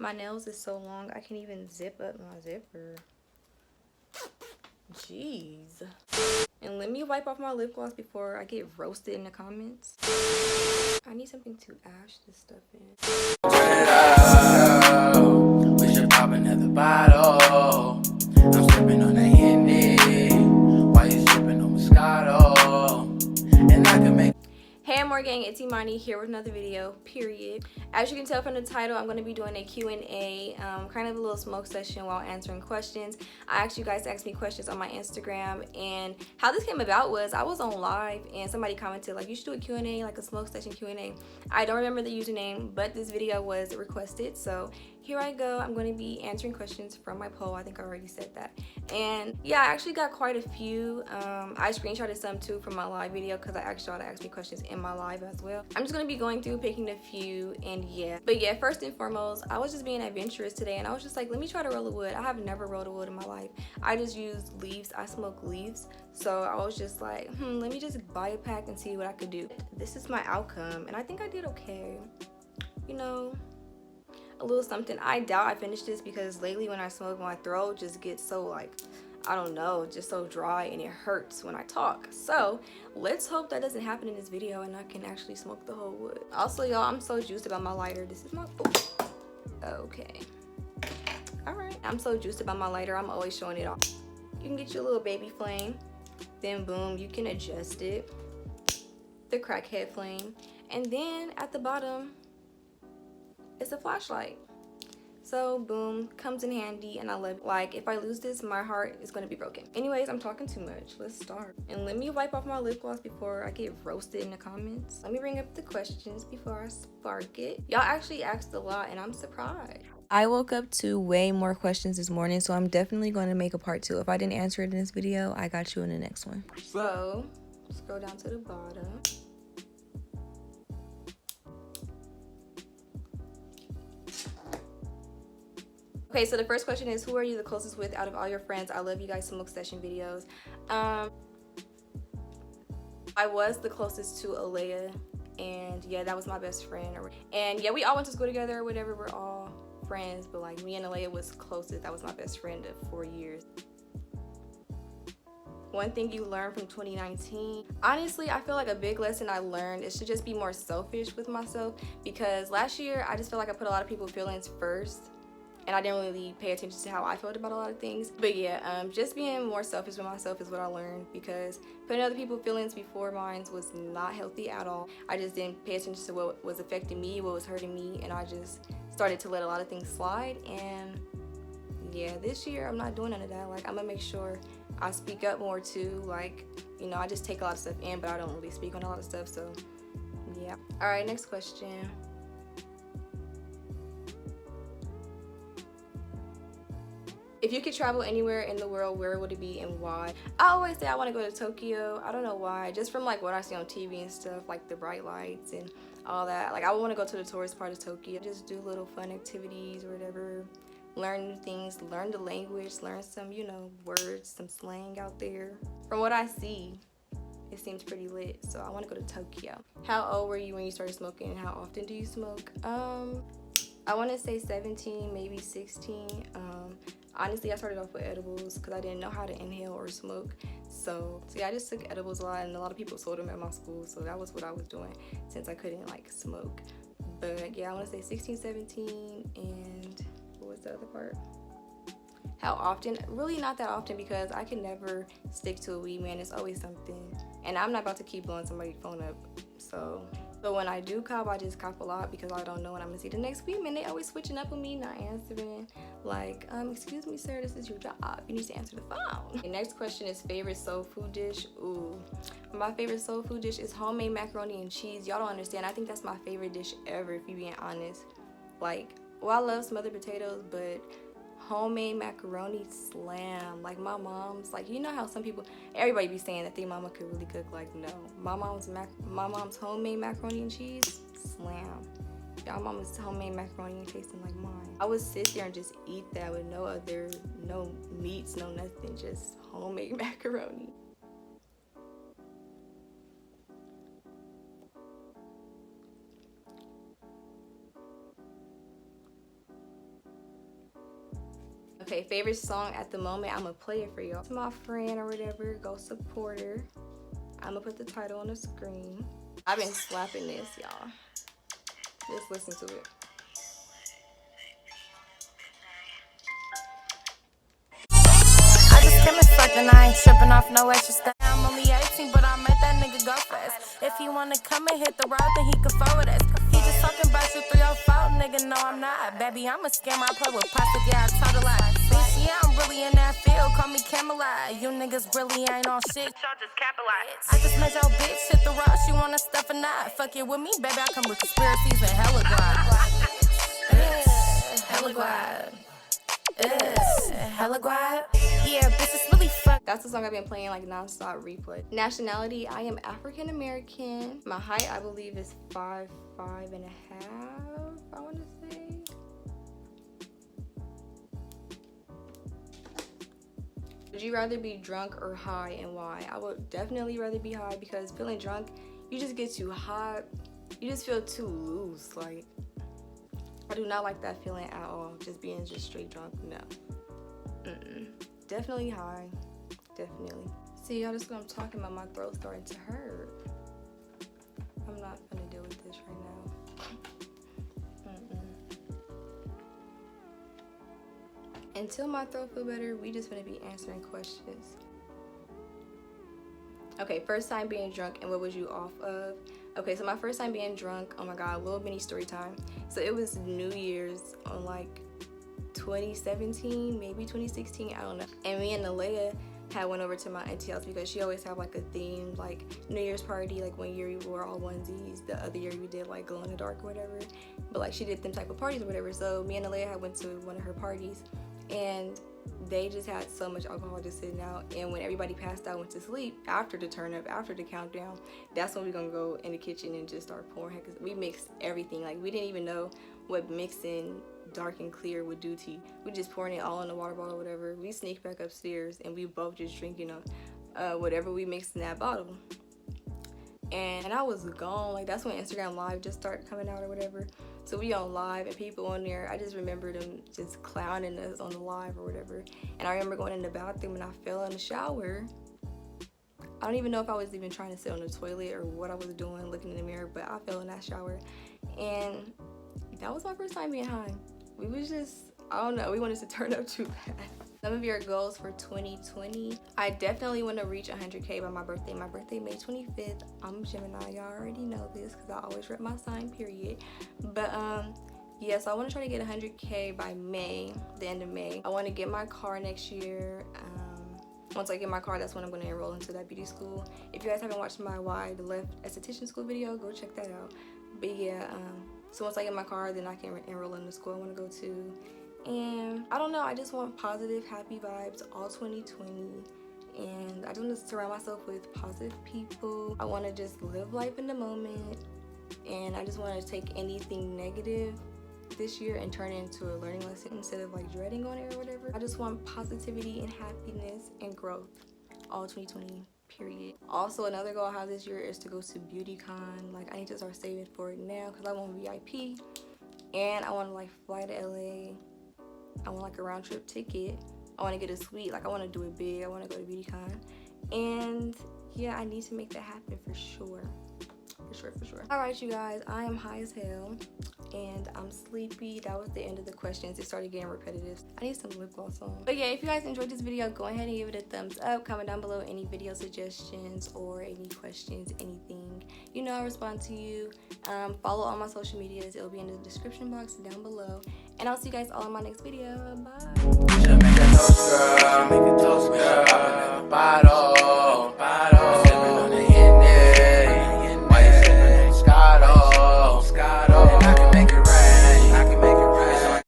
My nails is so long I can't even zip up my zipper. Jeez. And let me wipe off my lip gloss before I get roasted in the comments. I need something to ash this stuff in. We should pop another bottle. I'm sipping on a Henny while you sipping on Moscato. And I can make. Hey Amour gang, it's Imani here with another video, period. As you can tell from the title, I'm going to be doing a Q&A, kind of a little smoke session while answering questions. I asked you guys to ask me questions on my Instagram, and how this came about was I was on live and somebody commented like, you should do a Q&A, like a smoke session Q&A. I don't remember the username, but this video was requested, so here I go. I'm going to be answering questions from my poll. I think I already said that. And yeah, I actually got quite a few. I screenshotted some too from my live video because I asked y'all to ask me questions in my live as well. I'm just going to be going through picking a few, and yeah. But yeah, first and foremost, I was just being adventurous today, and I was just like, let me try to roll a wood. I have never rolled a wood in my life. I just use leaves. I smoke leaves. So I was just like, let me just buy a pack and see what I could do. This is my outcome, and I think I did okay. You know, a little something. I doubt I finished this because lately when I smoke, my throat just gets so like, I don't know, just so dry and it hurts when I talk. So let's hope that doesn't happen in this video and I can actually smoke the whole wood. Also, y'all, I'm so juiced about my lighter. This is my, okay. All right, I'm so juiced about my lighter. I'm always showing it off. You can get your little baby flame, then boom, you can adjust it, the crackhead flame, and then at the bottom, it's a flashlight. So boom, comes in handy, and I love it. Like, if I lose this, my heart is gonna be broken. Anyways, I'm talking too much. Let's start. And let me wipe off my lip gloss before I get roasted in the comments. Let me bring up the questions before I spark it. Y'all actually asked a lot, and I'm surprised. I woke up to way more questions this morning, so I'm definitely going to make a part 2. If I didn't answer it in this video, I got you in the next one. So scroll down to the bottom. Okay, so the first question is, who are you the closest with out of all your friends? I love you guys smoke session videos. I was the closest to Alea, and yeah, that was my best friend. And yeah, we all went to school together or whatever. We're all friends, but like me and Alea was closest. That was my best friend of 4 years. One thing you learned from 2019. Honestly, I feel like a big lesson I learned is to just be more selfish with myself, because last year I just feel like I put a lot of people's feelings first, and I didn't really pay attention to how I felt about a lot of things. But yeah, just being more selfish with myself is what I learned, because putting other people's feelings before mine was not healthy at all. I just didn't pay attention to what was affecting me, what was hurting me, and I just started to let a lot of things slide. And yeah, this year I'm not doing none of that. Like, I'm gonna make sure I speak up more too. Like, you know, I just take a lot of stuff in, but I don't really speak on a lot of stuff. So yeah. All right, next question. If you could travel anywhere in the world, where would it be and why? I always say I want to go to Tokyo. I don't know why. Just from like what I see on TV and stuff, like the bright lights and all that. Like, I want to go to the tourist part of Tokyo. Just do little fun activities or whatever. Learn new things, learn the language, learn some, you know, words, some slang out there. From what I see, it seems pretty lit. So I want to go to Tokyo. How old were you when you started smoking, and how often do you smoke? I want to say 17, maybe 16. Honestly, I started off with edibles because I didn't know how to inhale or smoke. So yeah, I just took edibles a lot, and a lot of people sold them at my school. So that was what I was doing since I couldn't like smoke. But yeah, I want to say 16, 17, and what was the other part? How often? Really not that often, because I can never stick to a weed, man. It's always something. And I'm not about to keep blowing somebody's phone up. So when I do cop, I just cop a lot because I don't know when I'm gonna see the next weed, man. They always switching up with me, not answering. Like, excuse me, sir, this is your job. You need to answer the phone. The next question is favorite soul food dish. Ooh, my favorite soul food dish is homemade macaroni and cheese. Y'all don't understand. I think that's my favorite dish ever, if you being honest. Like, well, I love smothered potatoes, but homemade macaroni slam. Like, my mom's, like, you know how some people, everybody be saying that their mama could really cook. Like, no, my mom's homemade macaroni and cheese slam. Y'all mama's homemade macaroni and tasting like mine. I would sit there and just eat that with no meats, no nothing, just homemade macaroni. Okay, favorite song at the moment. I'm gonna play it for y'all. It's my friend or whatever. Go support her. I'm gonna put the title on the screen. I've been slapping this, y'all. Just listen to it. I just came and fucked and I ain't tripping off no extra stuff. I'm only 18, but I made that nigga go fast. If he wanna come and hit the road, then he can forward us. He just talking about you 304, nigga. No, I'm not. Baby, I'm a scammer. I play with plastic, yeah, I told a lot. Bitch, yeah, I'm really in that field. Call me Camelot. You niggas really ain't on shit. Y'all just capitalize. I just made your bitch hit the road. She wanna stuff or not. Fuck it with me, baby. I come with conspiracies and hella guap. Hella guap. Hella guap. Yeah, this is really fuck. That's the song I've been playing like non-stop replay. Nationality, I am African American. My height, I believe, is 5'5" and a half, I want to say. Would you rather be drunk or high, and why? I would definitely rather be high, because feeling drunk, you just get too hot. You just feel too loose. Like, I do not like that feeling at all. Just being just straight drunk, no. Definitely high, definitely. See, y'all, just when I'm talking about, my throat starting to hurt. I'm not gonna deal with this right now. Until my throat feel better, we just gonna be answering questions. Okay, first time being drunk, and what was you off of? Okay, so my first time being drunk, oh my god, a little mini story time. So it was New Year's on like 2017, maybe 2016, I don't know. And me and Alea had went over to my auntie house, because she always have like a themed like New Year's party. Like one year we wore all onesies, the other year we did like glow in the dark or whatever. But like she did them type of parties or whatever. So me and Alea had went to one of her parties, and they just had so much alcohol just sitting out. And when everybody passed out, went to sleep, after the turn up, after the countdown, that's when we're gonna go in the kitchen and just start pouring. Because we mixed everything. Like, we didn't even know what mixing dark and clear would do to you. We just pouring it all in the water bottle or whatever. We sneak back upstairs and we both just drinking whatever we mixed in that bottle. And I was gone. Like, that's when Instagram Live just started coming out or whatever. So we on live, and people on there, I just remember them just clowning us on the live or whatever. And I remember going in the bathroom and I fell in the shower. I don't even know if I was even trying to sit on the toilet or what I was doing, looking in the mirror, but I fell in that shower. And that was my first time being high. We was just, I don't know, we wanted to turn up too bad. Some of your goals for 2020. I definitely want to reach 100K by my birthday. My birthday, May 25th. I'm Gemini. Y'all already know this because I always rep my sign, period. But yeah, so I want to try to get 100K by May, the end of May. I want to get my car next year. Once I get my car, that's when I'm going to enroll into that beauty school. If you guys haven't watched my Why the Left Esthetician School video, go check that out. But yeah, so once I get my car, then I can enroll in the school I want to go to. And I don't know, I just want positive, happy vibes all 2020. And I just want to surround myself with positive people. I want to just live life in the moment. And I just want to take anything negative this year and turn it into a learning lesson instead of like dreading on it or whatever. I just want positivity and happiness and growth all 2020, period. Also, another goal I have this year is to go to BeautyCon. Like, I need to start saving for it now because I want VIP. And I want to like fly to LA. I want like a round trip ticket. I want to get a suite. Like, I want to do it big. I want to go to BeautyCon. And yeah, I need to make that happen for sure. For sure. All right, you guys, I am high as hell and I'm sleepy. That was the end of the questions. It started getting repetitive. I need some lip gloss on. But yeah, if you guys enjoyed this video, go ahead and give it a thumbs up. Comment down below any video suggestions or any questions, anything. You know, I'll respond to you. Follow all my social medias. It'll be in the description box down below. And I'll see you guys all in my next video. Bye.